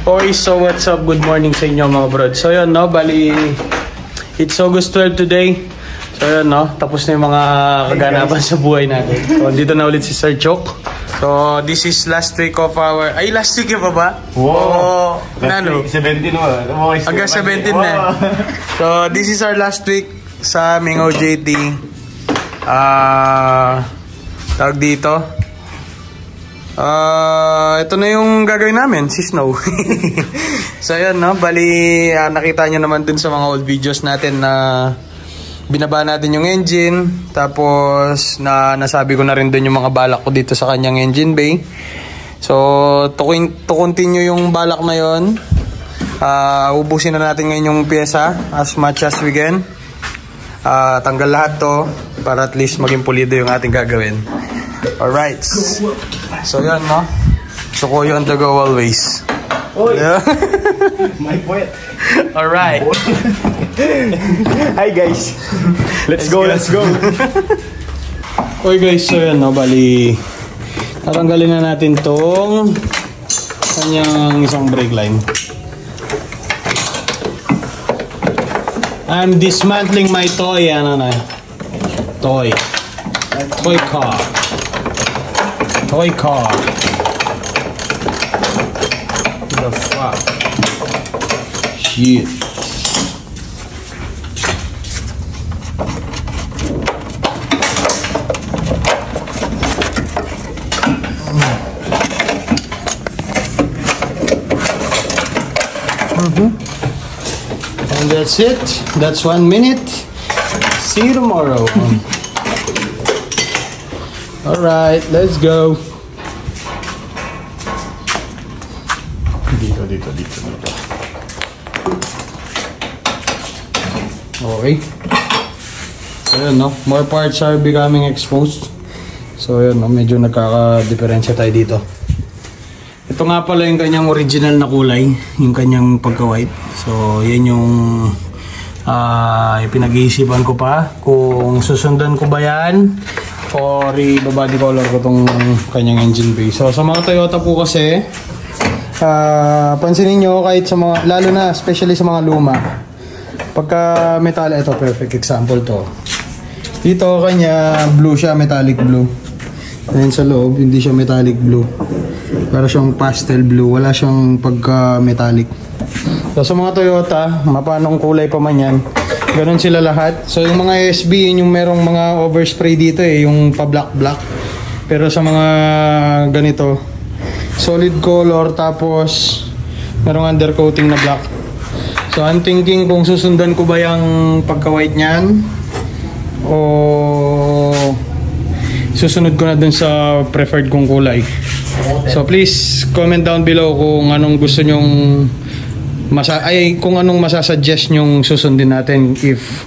Okay, so what's up? Good morning sa inyo mga brod. So yun, no? Bali, it's August 12 today. So yun, no? Tapos na yung mga kaganapan sa buhay natin. So, dito na ulit si Sir Chok. So, this is last week of our... Ay, last week ba ba? Wow! Nano? 17 mo. Hanggang 17 na. So, this is our last week sa aming OJT. Tawag dito. Ito na yung gagawin namin, si Snow. So, yun, no? Bali, nakita nyo naman dun sa mga old videos natin na binaba natin yung engine. Tapos, nasabi ko na rin dun yung mga balak ko dito sa kanyang engine bay. So, to continue yung balak na yun, ubusin na natin ngayon yung pyesa as much as we can. Tanggal lahat to para at least maging pulido yung ating gagawin. Alright. So yan, no? Sukoy on the go always. Yeah. My poet. Alright. Hi guys. Let's go. Okay guys, so yan, no? Bali, tatanggalin na natin tong kanyang isang brake line. I'm dismantling my toy, toy car. Toy car. What the fuck? Shit. And that's it. That's 1 minute. See you tomorrow. Alright, let's go. Dito. Okay. So yun, no? More parts are becoming exposed. So yun, no? Medyo nagkaka-diferensya tayo dito. Ito nga pala yung kanyang original na kulay, yung kanyang pagka-white. So yan yung pinag-iisipan ko pa kung susundan ko ba yan or i-body color ko tong kanyang engine bay. So sa mga Toyota po kasi, pansinin nyo kahit sa mga, lalo na especially sa mga luma, pagka metal, ito perfect example to. Dito kanya blue siya, metallic blue. And sa loob hindi siya metallic blue, para siyang pastel blue, wala siyang pagka metallic. So sa mga Toyota, mapanong kulay pa man yan, ganun sila lahat. So yung mga SB, yun yung merong mga overspray dito yung pa black. Pero sa mga ganito, solid color, tapos merong undercoating na black. So I'm thinking kung susundan ko ba yung pagka-white nyan o susunod ko na dun sa preferred kong kulay. So please comment down below kung anong gusto nyong kung anong masasuggest nyong susundin natin, if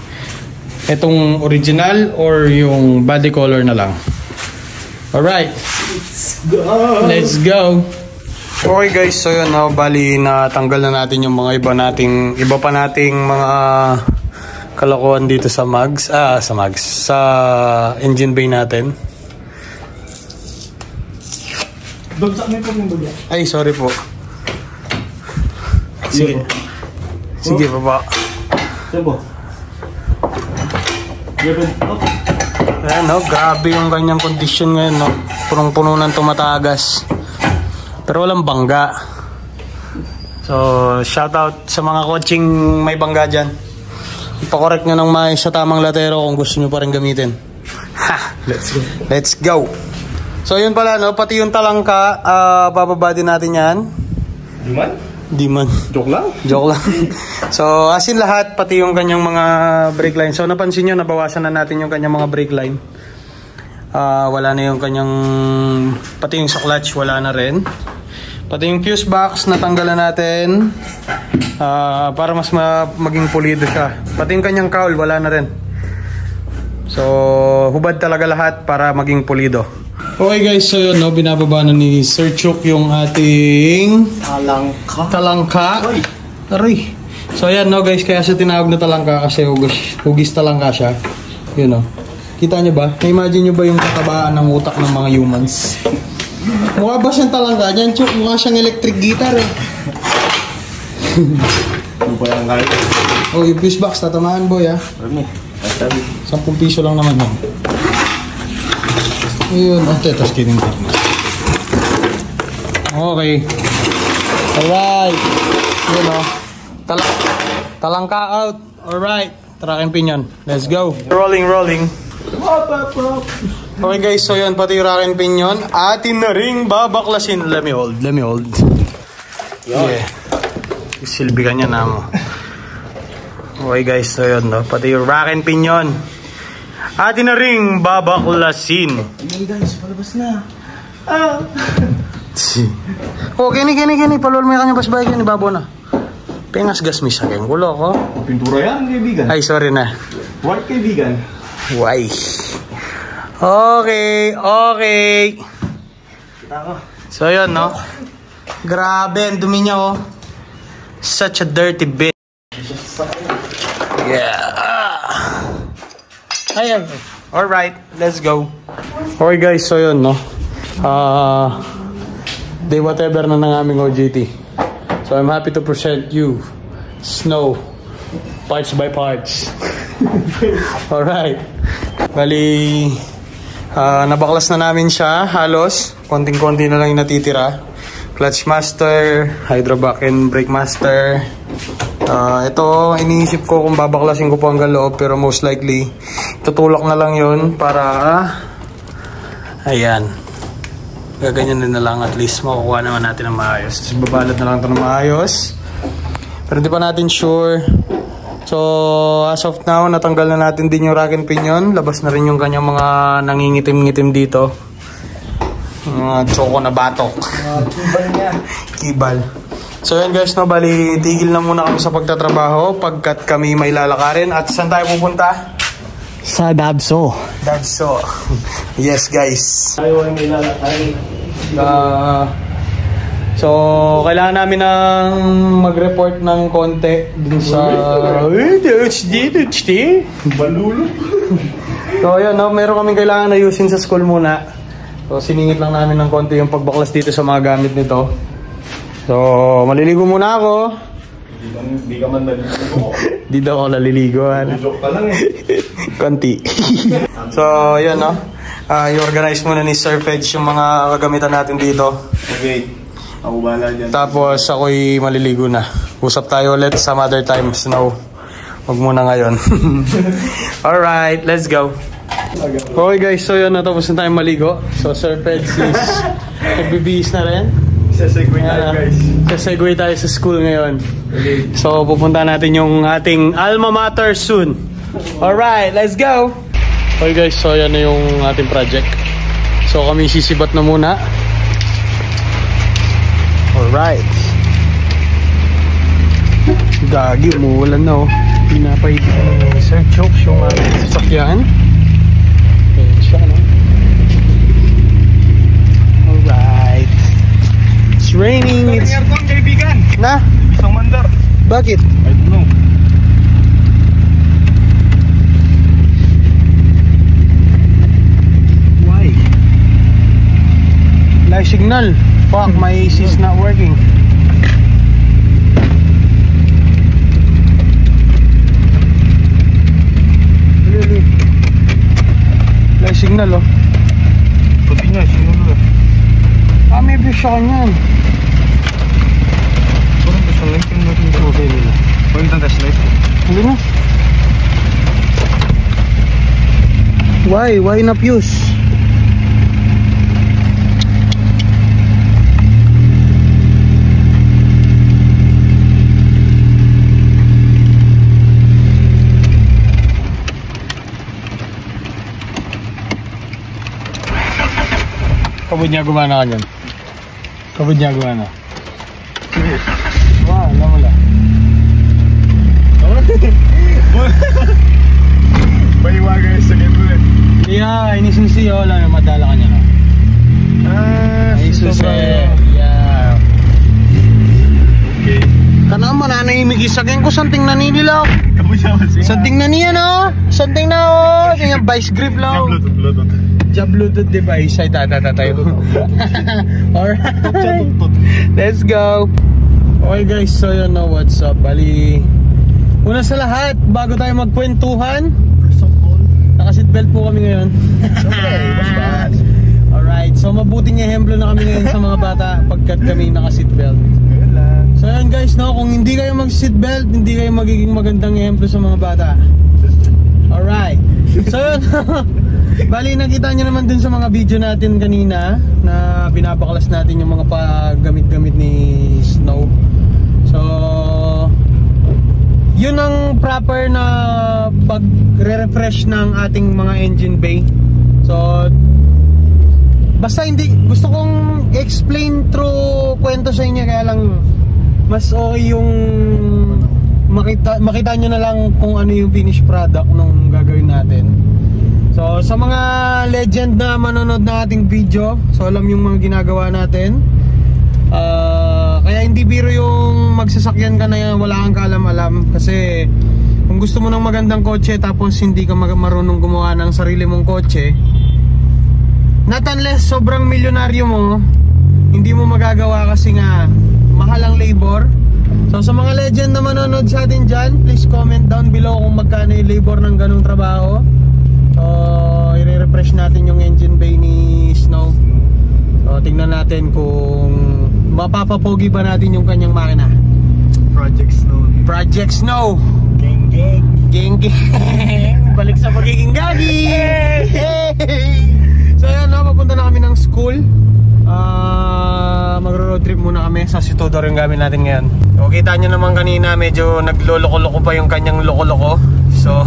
itong original or yung body color na lang. Alright, let's go. Okay guys, so yun, no? Bali natanggal na natin yung mga iba pa nating mga kalokohan dito sa sa engine bay natin. Ay, sorry po. Sige baba. Ayan, no? Grabe yung kanyang condition ngayon, no? Punong-puno ng tumatagas. Pero walang bangga. So, shout out sa mga coaching may bangga dyan. Ipakorek nyo ng sa tamang latero kung gusto nyo pa rin gamitin. Ha! Let's go! So, yun pala, no? Pati yung talangka, bababa din natin yan. Di man. Joke lang. So, as in lahat, pati yung kanyang mga brake line. So, napansin nyo, nabawasan na natin yung kanyang mga brake line. Wala na yung kanyang, pati yung sa clutch, wala na rin. Pati yung fuse box, natanggalan natin para mas maging pulido siya. Pati yung kanyang cowl, wala na rin. So, hubad talaga lahat para maging pulido. Okay guys, so yun, no, binababa na ni Sir Chok yung ating talangka. Aray. So ayan, no guys, kaya siya tinawag na talangka kasi hugis talangka siya. Yun, no. Kita nyo ba? Na-imagine nyo ba yung katabaan ng utak ng mga humans? Mukha ba siyang talangka? Diyan, Chok, mukha siyang electric guitar eh. Ano pa yung kaya? Oh, yung fuse box, tatamaan boy ah. Marami. Masabi. 10 piso lang naman yun. Ayun, ate, tas kidding fitness. Okay. Alright. Yun o. Talangka out. Alright. Track and pinion. Let's go. Rolling. Okay guys, so yun, pati yung rack and pinion. Atin na ring babaklasin. Let me hold. Yeah. Silbi ka niya na mo. Okay guys, so yun, no? Pati yung rack and pinion. Atin na ring babaklasin. Hey guys, palabas na. Oh, kini. Palol mo yung kanya basbay. Kini, babo na. Pengas gas mi sa akin. Gulo ko. Pintura yan, kaibigan. Ay, sorry na. White, kaibigan. Why? Okay. Kita ko. So, yun, no? Grabe, ang dumi niya, oh. Such a dirty bitch. Yeah. Ayan. Alright, let's go. Okay, guys, so yun, no? Day whatever na ng aming OJT. So, I'm happy to present you Snow. Parts by parts. Alright. Bali, nabaklas na namin siya, halos. Konting-konti na lang yung natitira. Clutch master, hydroback and brake master. Ito, iniisip ko kung babaklasin ko po hanggang loob, pero most likely, tutulak na lang yun para, ayan. Gaganyan din na lang, at least makukuha naman natin ng maayos. Tapos babalot na lang ito ng maayos. Pero di pa natin sure. So, as of now, natanggal na natin din yung rack and pinion. Labas na rin yung kanyang mga nangingitim-ngitim dito. Choco na batok. Kibal niya. Kibal. So yun guys, no, bali tigil na muna kami sa pagtatrabaho pagkat kami may lalakarin. At saan tayo pupunta? Sa Dabso. Yes guys. Tayo ay may lalakarin. So kailangan namin ng mag-report ng konti dun sa Balulo. So yun, no, meron kaming kailangan ayusin sa school muna. So siningit lang namin ng konti yung pagbaklas dito sa mga gamit nito. So maliligo muna ako. Hindi ka man naliligo. Di daw ako naliligo. Joke ka lang eh. Konti. So yun, no, i-organize muna ni Sir Fedge yung mga kagamitan natin dito. Okay. Ako bahala dyan. Tapos ako'y maliligo na. Usap tayo ulit some other time. Snow. Huwag muna ngayon. Alright, let's go. Okay guys, so yun, natapos na tayong maligo. So Sir Fedge is nagbibihis na rin. Sesegue tayo guys. Sesegue tayo sa school ngayon. Okay. So pupunta natin yung ating alma mater soon. Alright, let's go. Okay guys, so yan na yung ating project. So kami sisibat na muna. Alright. Gagi, umuulan na, oh. Pinapay Sir Chokes yung sasakyan. Ayan siya, no? Alright. It's raining. It's aircon, kaibigan. Na? Isang mandar. Bakit? I don't know. Why? Live signal. Fuck, my AC is not working. Really? Live signal, oh. Pati niya, sinunod. Maybe siya kanyan. Parang gusto lang yung natin ito. Okay nila. Parang tanda slide. Hindi na. Why? Why not use? Kabod niya gumana kanyan. Kabod niya gumana. Wah, wala. Paiwaga yung sakit mo eh. Yeah, ini susi, wala na madala ka niya, no? Ini susi. Yeah. Okay. Kana man nanahimik isakin ko santing naninilaw. Kamusta siya? Santing na niya, no? Santing na, oh. Kaya vice grip lang. Bluetooth. Jab Bluetooth device ay tayo. Alright. Let's go. Okay guys, so yun no, what's up? Bali, una sa lahat, bago tayo magkwentuhan, naka-seatbelt po kami ngayon. Alright, so mabuting ehemplo na kami ngayon sa mga bata pagkat kami naka-seatbelt. So yun guys, no, kung hindi kayo mag-seatbelt, hindi kayo magiging magandang ehemplo sa mga bata. Alright, so yun. Bali, nakita nyo naman dun sa mga video natin kanina na binabaklas natin yung mga paggamit-gamit ni Snow. So yun ang proper na pag-refresh ng ating mga engine bay. So basta hindi, gusto kong explain through kwento sa inyo, kaya lang mas okay yung makita nyo na lang kung ano yung finished product nung gagawin natin. So sa mga legend na manonood na ating video, so alam yung mga ginagawa natin. Kaya hindi biro yung magsasakyan ka na wala kang kaalam-alam. Kasi kung gusto mo ng magandang kotse tapos hindi ka marunong gumawa ng sarili mong kotse, not unless sobrang milyonaryo mo, hindi mo magagawa kasi nga mahal ang labor. So sa mga legend na manonood sa atin dyan, please comment down below kung magkano yung labor ng ganung trabaho. So i-refresh natin yung engine bay ni Snow. So tingnan natin kung mapapapogi ba natin yung kanyang makina. Project Snow. Project Snow. Gang gang. Gang gang. Balik sa pagiging gagi. Hey! So yun, no, papunta na kami ng school. Magro-road trip muna kami sa Situdor yung gamit natin ngayon. So kita nyo naman kanina, medyo nagloloko-loko pa yung kanyang loko-loko. So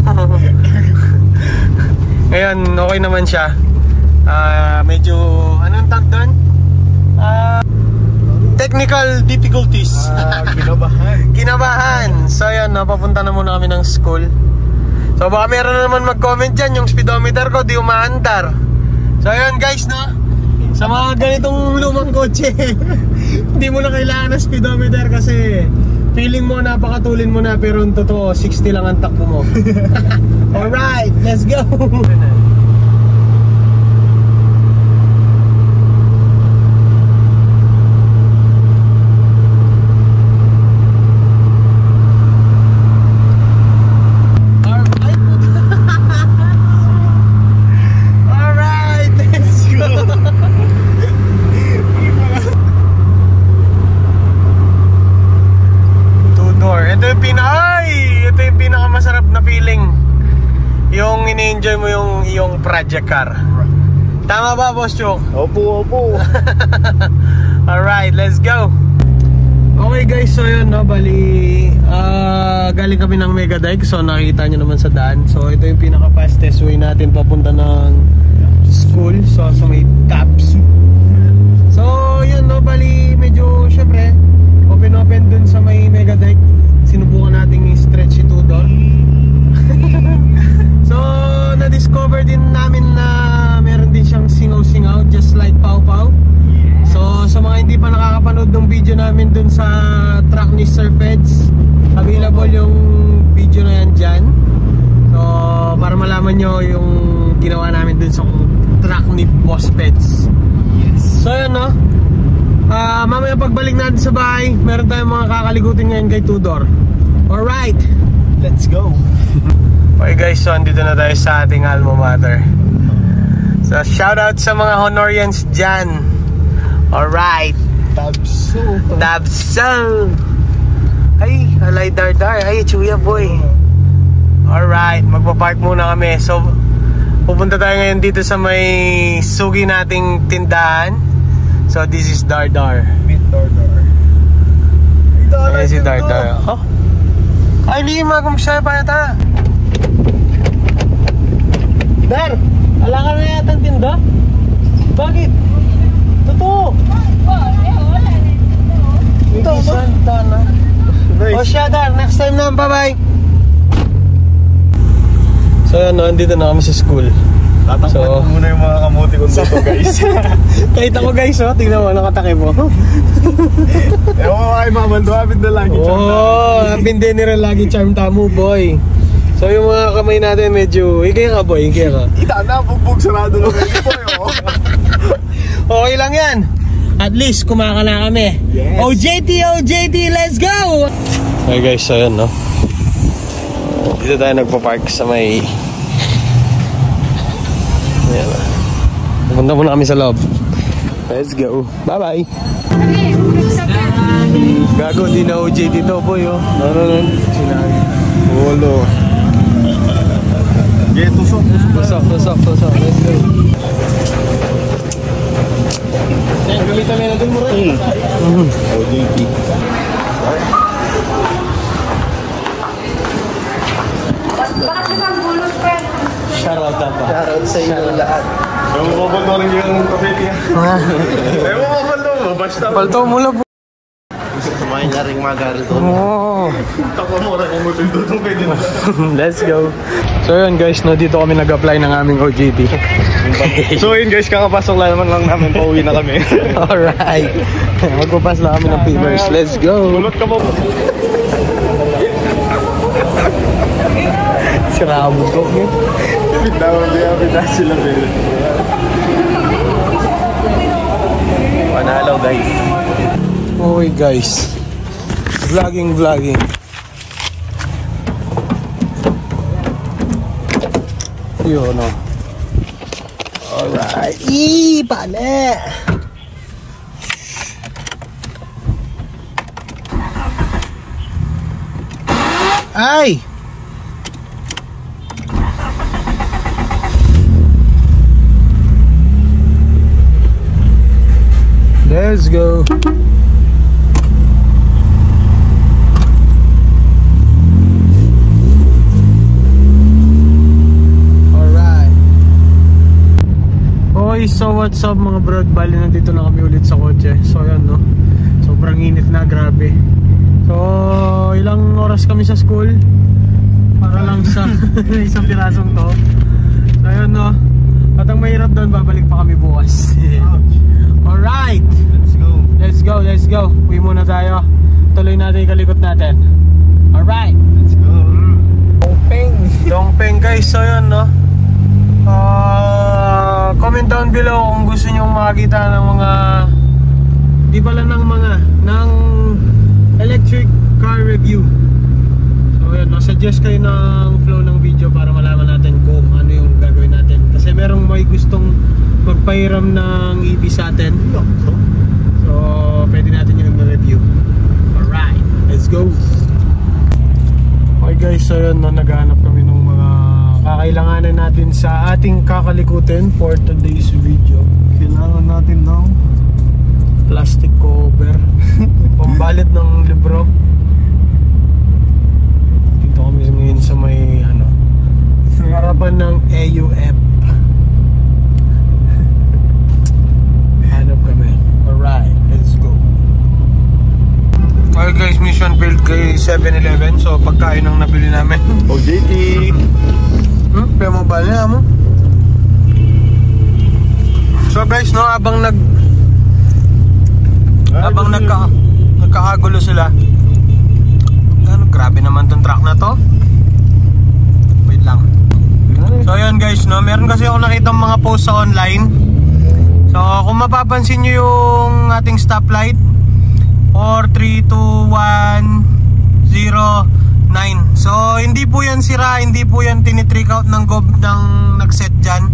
ngayon, okay naman siya. Medyo, anong tag doon? Technical difficulties. Kinabahan. So yun, papunta na muna kami ng school. So baka meron na naman mag-comment dyan, yung speedometer ko di umaandar. So yun guys, no, sa mga ganitong lumang kotse, hindi mo na kailangan ng speedometer kasi feeling mo napakatulin mo na, pero yung totoo 60 lang ang takbo mo. Alright, let's go. Enjoy mo yung iyong project car. Tama ba, Boss Chok? Opo, opo. Alright, let's go. Okay guys, so yun, no, bali galing kami ng Megadike. So nakikita nyo naman sa daan. So ito yung pinaka fastest way natin papunta ng school. So sa may caps. So yun, no, bali medyo syempre open dun sa may Megadike. Sinubukan natin i-stretch si Tudor. So na-discover din namin na meron din siyang singaw-singaw, just like Pau Pau. So sa mga hindi pa nakakapanood ng video namin dun sa track ni Sir Feds, available yung video na yan dyan. So para malaman nyo yung ginawa namin dun sa track ni Boss Feds. So yun, no, mamaya pagbalik natin sa bahay, meron tayong mga kakaligutin ngayon kay Tudor. Alright, let's go. Okay guys, so andito na tayo sa ating alma mater. So shoutout sa mga Honorians dyan. Alright, Tabso. Ay, alay Dardar. Ay, Chuya boy. Alright, magpapark muna kami. So pupunta tayo ngayon dito sa may sugi nating tindahan. So this is Dardar. Meet Dardar. Ayan si Dardar. Oh, ay lima kung siya pa yata. Dar, ala ka na yata ang tinda? Bakit? Totoo. Ito, Santa na. Nice. O siya, Dar, next time na, bye-bye. So yan, no, andito na kami sa school. Tatakpan ko muna yung mga kamuti kong dito, guys. Kahit ako guys, oh, tingnan mo, nakatakip mo. Ewan ko kay Mamando, abid na lagi. Oh, abid din nila lagi charm tamo, boy. So yung mga kamay natin medyo, ikaya ka boy, ikaya ka. Ita na, bugbog sarado lang. Okay lang yan. At least kumaka na kami. Yes. OJT, let's go! Okay guys, so yun, no? Dito tayo nagpa-park sa may... Ayan. Pupunta muna kami sa loob. Let's go. Bye-bye. Gago, di na OJT to, boy, oh. No. Sinabi. Wolo. Yeah, tusok. Let's go. Gamitan na natin mo rin. OJT. Bakit isang bulot, friend? Shoutout na pa. Shoutout sa inyo lahat. Ewan mo mapalto lang yung kapit niya. Ewan mo mapalto mo, basta. Palto mo lang po. Kumain na rin magaral doon. Oh. Takwa mo rin yung mutundutong pwede na. Let's go. So yun guys, no, dito kami nag-apply ng aming OJT. So yun guys, kakapasok lang namin, pauwi na kami. Alright. Magpapas lang kami ng papers. Let's go. Ulot ka mo. Sirabot ko. Bitaw sila pwede. Panalo guys. Okay guys. Vlogging. Yun, no. Alright. Pale. Ay! Let's go. So what's up mga brod, bali nandito na kami ulit sa kotse. So yan, no, sobrang init na, grabe. So ilang oras kami sa school para lang sa isang pirasong to. So yan, no, at ang mahirap doon, babalik pa kami bukas. Alright, let's go. Uwi muna tayo, tuloy natin yung kalikot natin. Alright, let's go. Dongpeng guys. So yan, no, comment down below kung gusto nyo makakita ng mga ng electric car review. So yan, suggest kayo ng flow ng video para malaman natin kung ano yung gagawin natin, kasi merong may gustong magpahiram ng EV sa atin. So pwede natin yung review. Alright, let's go. Okay guys, so yun, naghahanap kami ng mga kakailanganan natin sa ating kakalikutin for today's video. Kailangan natin ng plastic cover, pambalit ng libro. Dito kami ngayon sa may sa harapan ng AUF. Hanap kami. Alright, let's go. Okay guys, mission failed kay 7-Eleven. So pagkain ang nabili namin. OJT. Pero mobile na mo. So guys, no, habang nagkakagulo sila. Grabe naman tong truck na to. Wait lang. So yun guys, no, meron kasi ako nakitang mga post sa online. So kung mapapansin nyo yung ating stoplight, 43210 9. So hindi po yan sira, hindi po yan tinitrick out ng gob ng nagset dyan.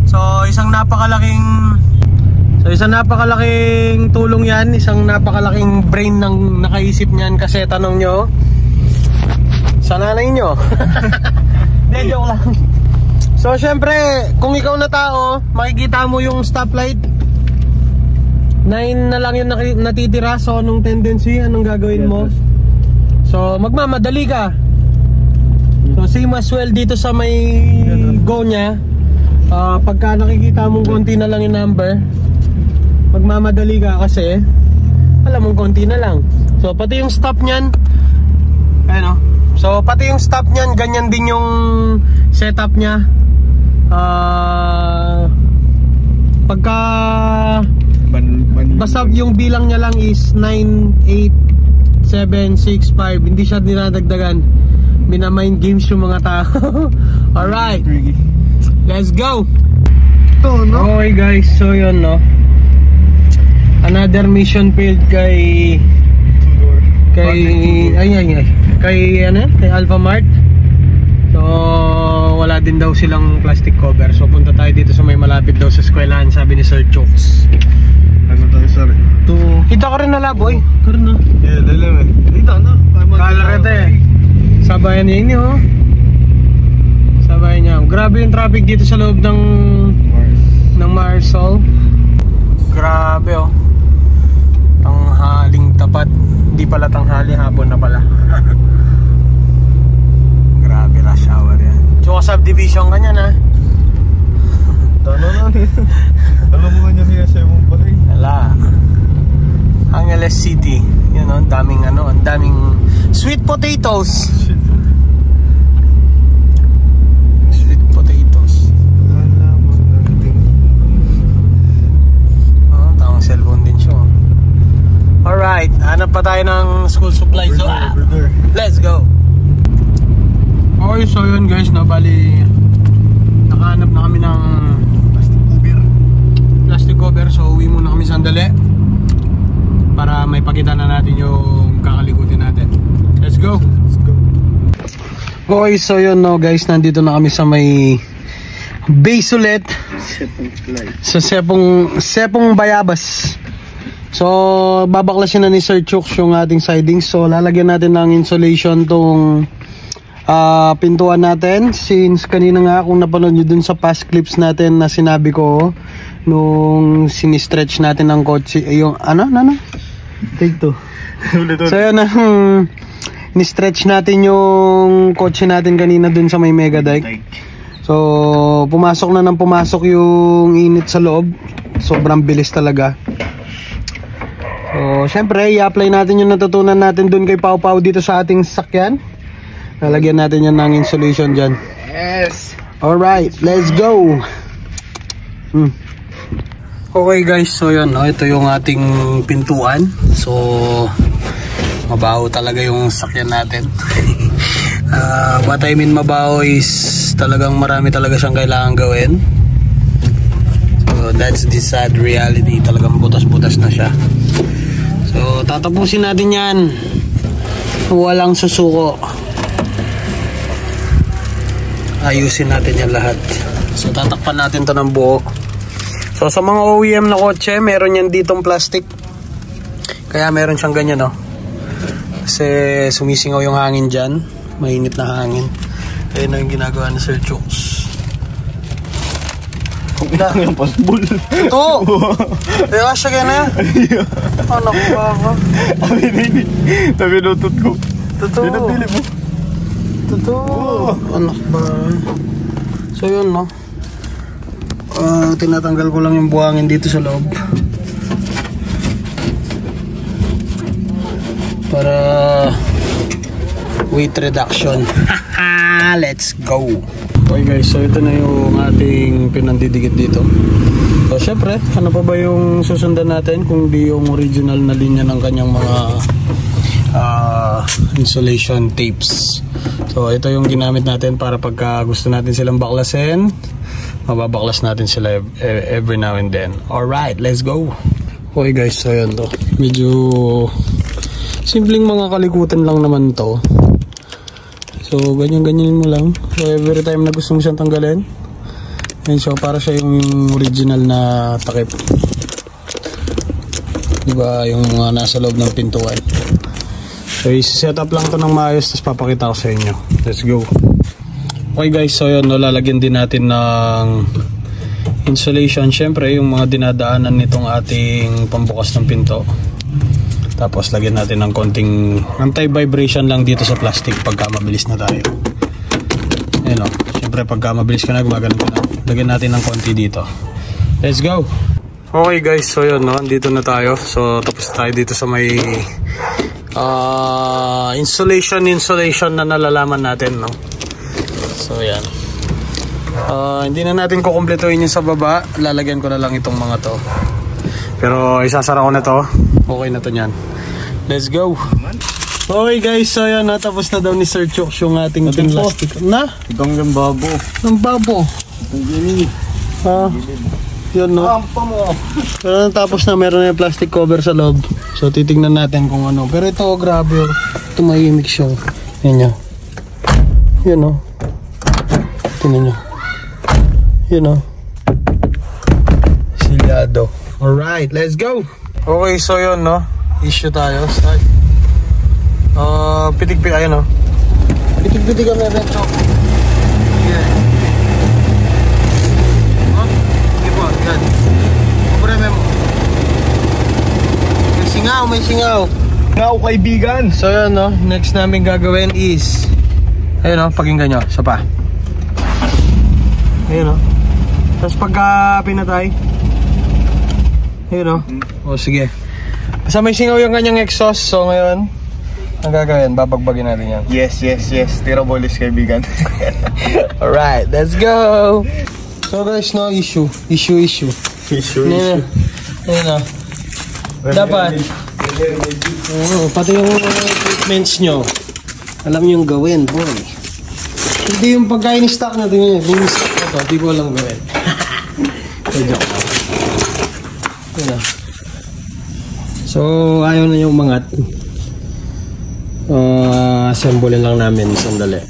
So isang napakalaking tulong yan, isang napakalaking brain ng nakaisip niyan, kasi tanong nyo sa nanay nyo. Hindi, joke lang. So syempre, kung ikaw na tao, makikita mo yung stoplight 9 na lang yung natitira. So anong tendency, anong gagawin mo? So magmamadali ka. So same as well dito sa may go nya. Pagka nakikita mong konti na lang yung number, magmamadali ka kasi alam mong konti na lang. So pati yung stop nyan, ano? So pati yung stop nyan, ganyan din yung setup nya. Pagka basta yung bilang nya lang is 98765, hindi siya dinadagdagan. Minamind games yung mga tao. Alright, let's go. Ito, no? Okay guys, so yun, no, Another mission failed kay Alpha Mart. So wala din daw silang plastic cover. So punta tayo dito sa may malapit daw sa eskwelahan, sabi ni Sir Chooks. Ano tayo, sir? Kita ka rin na laboy. Karin na. Yeah, lalim eh. Kita na. Kalarete. Sabayan niya ini oh. Sabayan niya. Grabe yung traffic dito sa loob ng Marisol. Grabe oh. Tanghaling tapat. Hindi pala tanghali, hapon na pala. Grabe rush hour yan. Tsaka subdivision ka niyan ha. Tano na. Alam mo nga niya niya sa mong balay. Wala. Angeles City. Yun o, ang daming sweet potatoes. Sweet potatoes. Oh, tamang cellphone din siya. Alright, hanap pa tayo ng school supplies. So, let's go. Okay, so yun guys, bali nakahanap na kami ng plastic cover. So uwi muna kami sandali para may pakita na natin yung kakalikutin natin. Let's go. Okay, so yun guys, nandito na kami sa may base ulit sa Sepong Bayabas. So babaklasin na ni Sir Chooks yung ating sidings. So lalagyan natin ng insulation tong pintuan natin, since kanina nga kung napanood nyo dun sa past clips natin na sinabi ko nung sinistretch natin ng kotse yung take two. So yun ni-stretch natin yung kotse natin kanina dun sa may mega dike. So pumasok yung init sa loob, sobrang bilis talaga. So syempre i-apply natin yung natutunan natin dun kay Pau Pau dito sa ating sasakyan. Lalagyan natin yan ng insulation dyan. Yes. Alright, let's go. Okay guys, so yun, ito yung ating pintuan. So mabaho talaga yung sakyan natin. What I mean mabaho is talagang marami talaga siyang kailangan gawin. So that's the sad reality. Talagang butas-butas na siya. So tatapusin natin yan. Walang susuko. Ayusin natin yan lahat. So tatakpan natin to ng buo. So sa mga OEM na kotse, meron yan ditong plastic. Kaya meron siyang ganyan kasi sumisingaw yung hangin dyan. Mainit na hangin. Ayun na yung ginagawa ni Sir Chooks. Kung ito yung pasbol. Ito! Kaya siya kaya na yan. Anak ko ako. Tabi lutot ko. Totoo. Pinabili mo. Totoo. Anak ba? So yun tinatanggal ko lang yung buhangin dito sa loob para weight reduction. Let's go. Okay guys, so ito na yung ating pinandidikit dito. So syempre, ano pa ba yung susundan natin kung di yung original na linya ng kanyang mga insulation tapes. So ito yung ginamit natin para pagka gusto natin silang baklasin, mababaklas natin sila every now and then. Alright, let's go. Okay guys, so yun to. Medyo simpleng mga kalikutan lang naman to. So ganyan-ganyan mo lang. So every time na gusto mo siyang tanggalin, and so para siya yung original na takip, diba, yung mga nasa loob ng pintuan. So i-set up lang to ng maayos, tapos papakita ko sa inyo. Let's go. Okay guys, so yun, lalagyan din natin ng insulation. Syempre yung mga dinadaanan nitong ating pambukas ng pinto. Tapos lagyan natin ng konting anti-vibration lang dito sa plastic pagka mabilis na tayo. Ayun syempre pagka mabilis ka na, gumagano ka na. Lagyan natin ng konti dito. Let's go. Okay guys, so yun, andito na tayo. So tapos tayo dito sa may insulation na nalalaman natin, So yan. Hindi na natin kukumpletuhin yung sa baba. Lalagyan ko na lang itong mga to. Pero isasara ko na to. Okay na to nyan. Let's go. Okay guys, so yan, tapos na daw ni Sir Chooks yung ating plastic. Na? Itong yung babo. Ng babo. Itong gilid. Yun, no? Pero tapos na, meron na yung plastic cover sa loob. So, titignan natin kung ano. Pero ito, grabe. Tumahimik siya. Yan nyo. Yun, no? Tingnan nyo. Yun, no? Silyado. Alright, let's go! Okay, so yun, no? Issue tayo. Start. Pitik-pitik, ayun, no? Pitik-pitik kami, retro. Yeah. Yan. Problema mo. May singaw. Singaw, kaibigan. So yun, no? Next namin gagawin is ayun, no? Pakinggan nyo. Isa pa. Ayun, no? Tapos pagka pinatay ayun, no? O sige. Basta may singaw yung kanyang exhaust. So ngayon ang gagawin, babagbagin natin yan. Yes. Tira bolis, kaibigan. Alright, let's go! So guys, no, issue. Ayun na. Dapat pati yung equipments nyo alam nyo yung gawin, boy. Hindi yung pagkain stock natin yun. Yung stock na to, di ko alam gawin. So, joke lang. Ayun na. So, ayaw na yung mangat. Assemble lang namin sandali.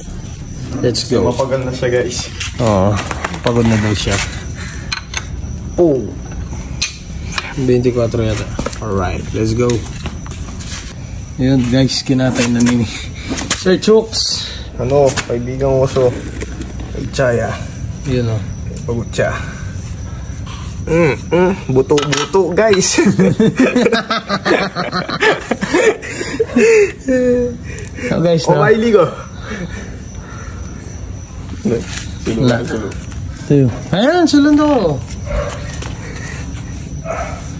Let's go. Mapagal na siya, guys. Oo, pagod na daw siya. Oh, 24 yata. Alright, let's go. Yun guys, kinatay na ni Sir Chooks. Ano, kaibigan ko so. Kay Chaya. Yun o. Pagod siya. Buto, guys. So guys, no? Okay, ligo. Wala. Tayo. Ayan, sulan to.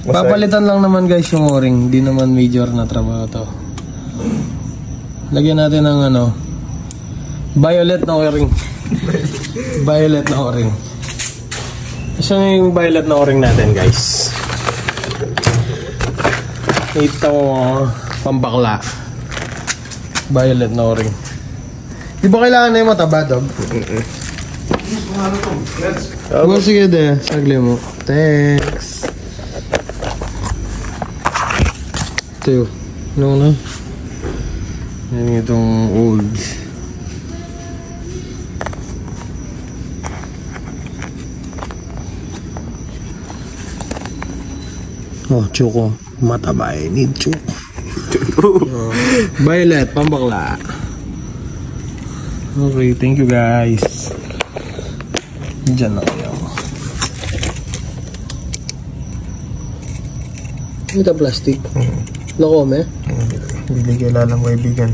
Papalitan lang naman guys yung o-ring. Hindi naman major na trabaho to. Lagyan natin ng ano, violet na o-ring. Violet na o-ring. Saan yung violet na o-ring natin guys? Ito pambakla. Violet na o-ring. Di ba kailangan na yung mataba, dog? Oh, sige de, sagli mo. Thanks. Ito, ano na? Yan itong old. Oh, choco. Mataba eh. Need choco. Violet, pambakla. Okay, thank you guys. Diyan na kayo. Ito plastic. Lakome? Hindi kailangan mo, kaibigan.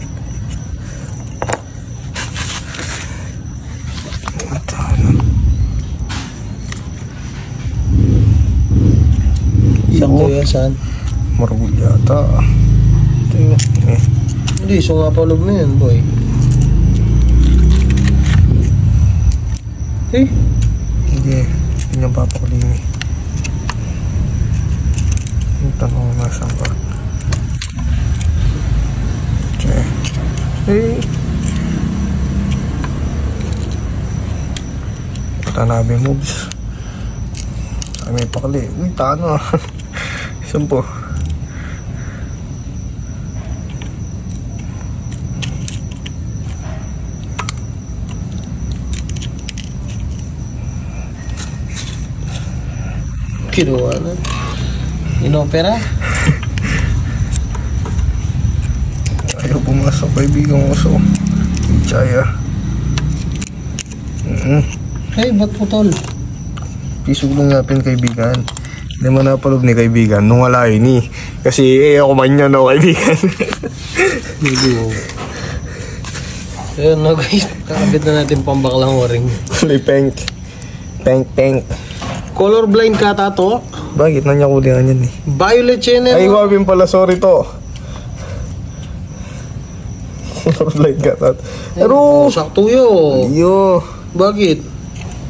Sakto yan, saan? Maragul yata. Ito yun. Hindi, so nga palog na yan, boy. Eh? Hindi. Hindi yung papakulimi. Yung tanong mo saan ba? Okay. Hey! Tanabe moves. Ay, may pakali. Uy, tano. Saan po? Kinuha na. Inopera? Ayaw pumasok, kaibigan ko so. Chaya. Hey, ba't putol? Pisog lang natin, kaibigan. Hindi mo napalog ni kaibigan nung wala yun eh. Kasi ako man niya no, kaibigan. Hindi mo. Ayun na guys, kakabit na natin pambaklang o-ring. Fully pink. Pink. Colorblind ka tato? Bakit? Nanyakulingan yan eh. Violet channel. Ay, wabin pala. Sorry to. Colorblind ka tato. Pero... Sakto yun. Yo. Bakit?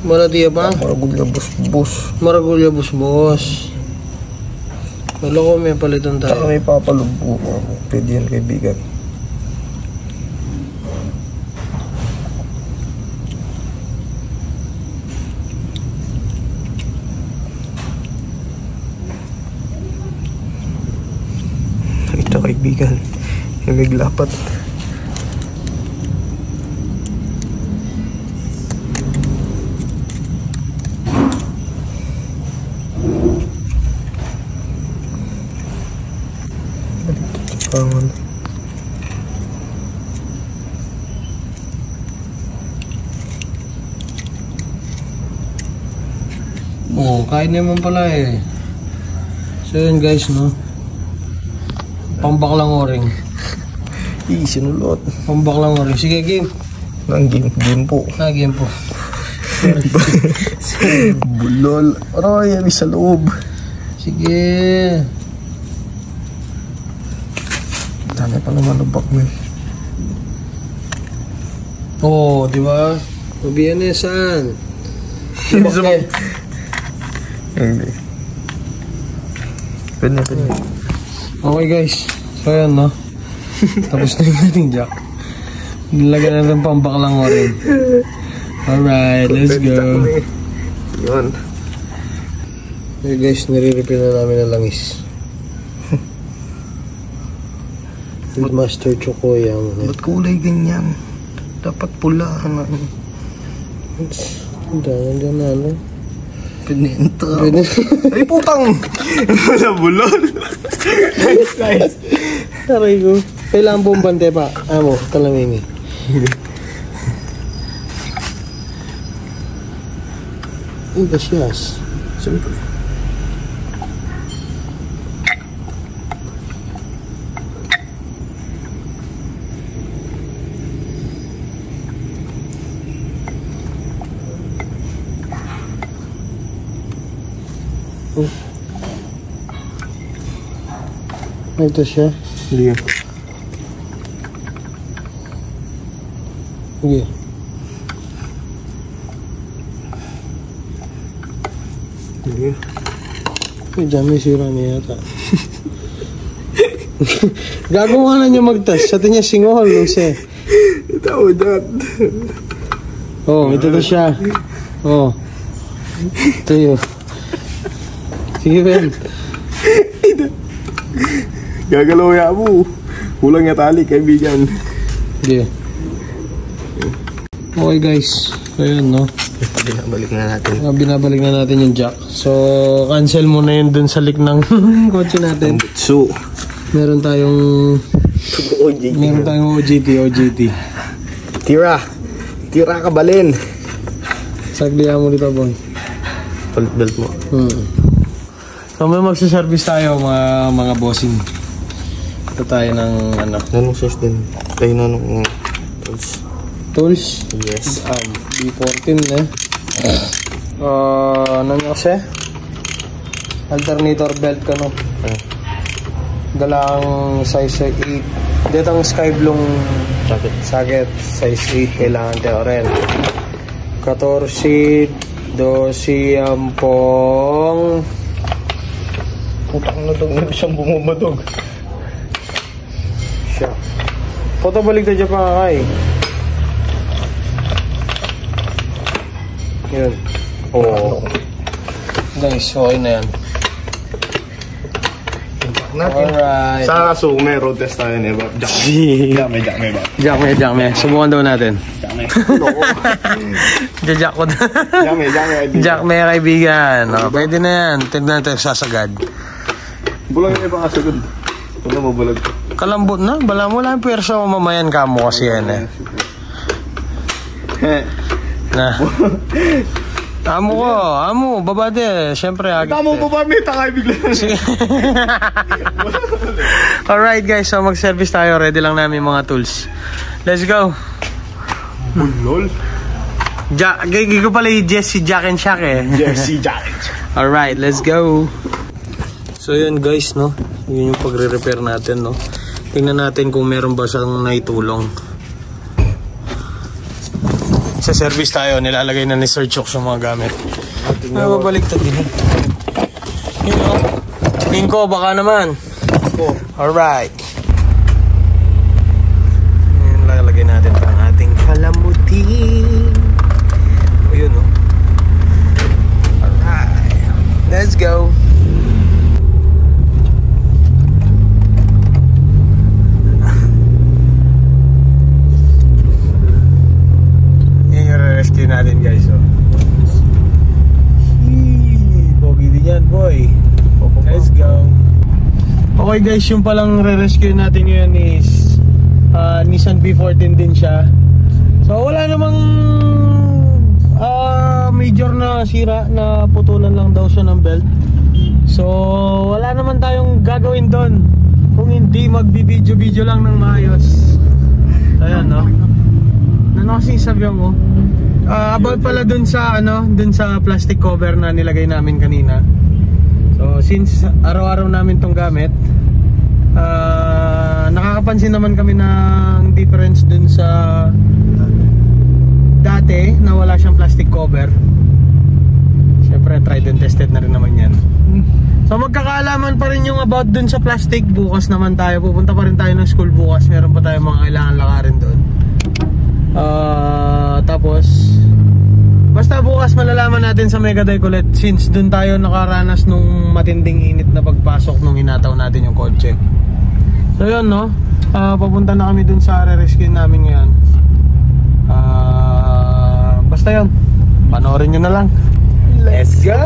Malatiya pa? Maragulya bus. Maragulya bus. Wala ko may palitan Saka tayo. may papalubo ko. Pwede yan, kaibigan. kaibigan. Yung naglapat. Pangan. Oo, kain naman pala eh. So yun guys, no? Pambaklang oring. Sinulot. Pambaklang oring. Sige, game. Nang game po. Game po. Bulol. Aray, yan sa loob. Sige. Dami pa naman lubak mo eh. Oo, di ba? Mabiyanesan. Hindi. Pwede. Okay guys. So yan, no? Tapos na yung ating jack. Nilagyan natin pambaklang oring. Alright, let's go. Yun. Okay guys, nire-repair na namin ang langis. Master Chocoy ang... Ba't kulay ganyan? Dapat pula. Nandiyan na, ano? Pinenta. Pwede. Ay, putang! Wala bulol. Nice. Aray ko. Kailangan buong bante pa. Amo, talamini. Ay, gasyas. Siyempre. Ito siya. Sige. Sige. Sige. Ay, dyan may sira niya yata. Gagawa na niya mag-test. Sa tinya singol, Luce. Ito mo dyan. Oh, ito to siya. Oh. Ito yun. Sige, Ben. Gagalaw ya mo. Kulang nga tali, kaibigan. Sige. Okay, guys. So, yun, no? Binabalik na natin. Binabalik na natin yung jack. So, cancel muna yun dun sa leak ng kotse natin. So, Meron tayong OJT. Tira ka balin. Saglihan mo dito, boy. Palit belt mo. So, may magsaservice tayo, mga bossing. Ito tayo ng, ano? Anong size din? Tayo na nung tools. Tools? Yes. B14 eh. Ano nyo kasi? Alternator belt ka, no? Dalang size 8. Dito ang sky blue socket. Size 8 kailangan tayo rin. 14, 12 ampong. Putang na dog. May siyang bumamadog. Siya. Balik na dyan pa kay. Yun. Oo. Nice, okay na yan. Alright. Sa Sume, road test tayo ni Bob. Jack Jame. Subukan daw natin. Jack ko na. Jame, kaibigan. Pwede na yan. Tignan natin sasagad. Bulang yung ibang asagod. Ito na mabulag. Kalambot na. Bala mo lang pwersa mo mamayan ka mo kasi yan eh. Na. Amo, babade. Siyempre, agad. Tama mo ba, may takay bigla. Alright guys, so mag-service tayo. Ready lang namin mga tools. Let's go. Bulol. Gigi ko pala yung Jesse Jack and Shack eh. Jesse Jack. Alright, let's go. So yun guys, no? Yun yung pagre-repair natin, no? Tingnan natin kung meron ba siyang naitulong. Sa service tayo, nilalagay na ni Sir Chok sa mga gamit. Babalik to din. You know, Lingko, baka naman. Alright. Ngayon, lalagay natin ang ating kalamuti. O yun, no? Alright. Let's go. Okay guys, yung palang re-rescue natin ngayon is Nissan V14 din siya. So wala namang major na sira, na putulan lang daw siya ng belt. So wala naman tayong gagawin doon kung hindi magbi-video lang ng maayos. Ayan, no? Ano kasi sabihan mo? About pala dun sa dun sa plastic cover na nilagay namin kanina. So since araw-araw namin tong gamit, nakakapansin naman kami ng difference dun sa dati na wala siyang plastic cover. Siyempre tried and tested na rin naman yan. So magkakaalaman pa rin yung about dun sa plastic. Bukas naman tayo, pupunta pa rin tayo ng school bukas. Meron pa tayo mga kailangan lakarin doon. Tapos basta bukas malalaman natin sa Megadike ulit, since dun tayo nakaranas nung matinding init na pagpasok nung hinataw natin yung kotse. So yun, no? Papunta na kami dun sa re-rescue namin ngayon. Basta yun, panoorin nyo na lang. Let's go!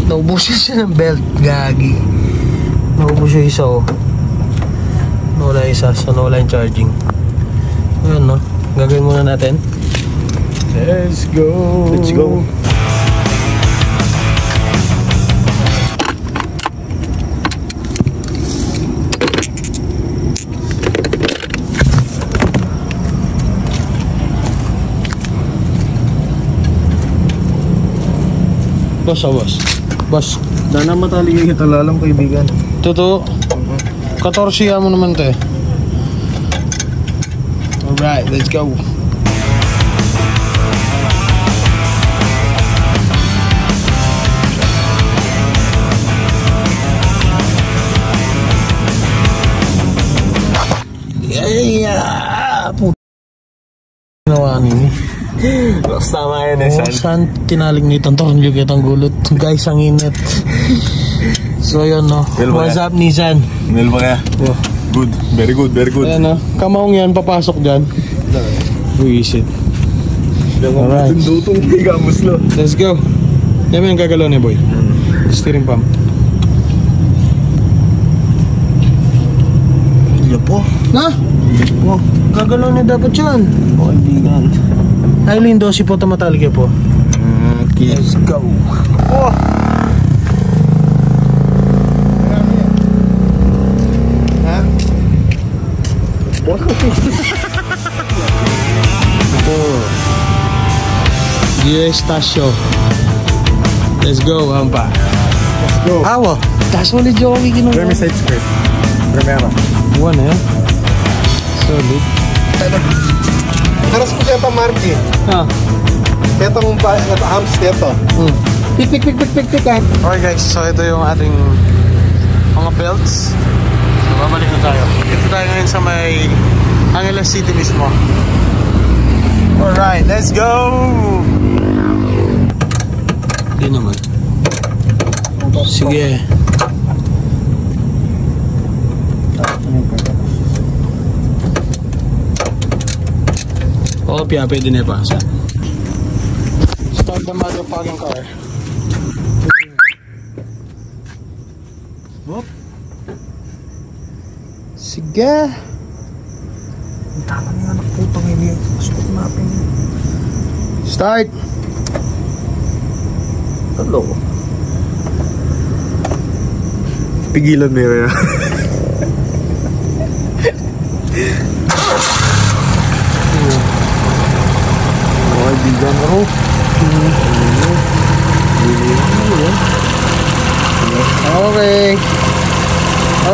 Naubusin siya ng belt, gagi. Naubos siya isa, oh. Nawala isa, so nawala yung charging. Ayan, no? Gagawin muna natin. Let's go! Let's go! Boss, boss. Boss. Dana matali yung italalang kaibigan. Totoo. 14 mo naman to eh. Alright, let's go. Yeah! Ginawa niyo. Tama yun eh, son. Saan tinalig nito? Tornilyo kitang gulot. Guys, ang init. So yun, no? What's up, Nissan? Mil ba kaya? Oh. Good. Very good, very good. Ayan, no? Kamaong yan, papasok dyan. Buisit. Alright. Let's go. Yan mo yung gagalaw niya, boy. Steering pump. Iya po. Na? Po. Gagalaw niya dapat yan. Po, kaibigan. Ay, lindo, si po tamatalig po. Okay. Let's go. Oh! Ha? Ito. GS Tasyo. Let's go, hampa. Let's go. Awa. Das ulit jogi kinuha. Vermi side skirt. Primera. One, eh? Solid. Harus ko kaya marki. Ah. Ito mong hams dito. Pik. Okay guys, so ito yung ating mga belts. So babalik na tayo. Ito tayo ngayon sa may Angeles City mismo. Alright, let's go! Hindi naman. Sige. Kopya, pwede na ipasa. Start the motherfucking car. Whoop. Sige. Ang tama nga ng putang ini. Pasok natin. Start. Hello. Pigilan mo yun. Kaibigan ako.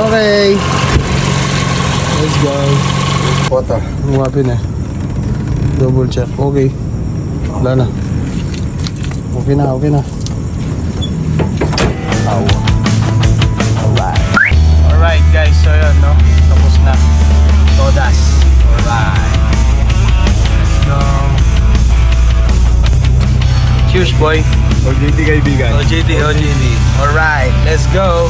Okay. Let's go. Pota. Ngapin eh. Double check. Okay. Wala na. Okay na. Alright guys, so yun, no? Tapos na. Todas. Alright. Let's go. Cheers, boy. OJT kaibigan. OJT. Alright, let's go.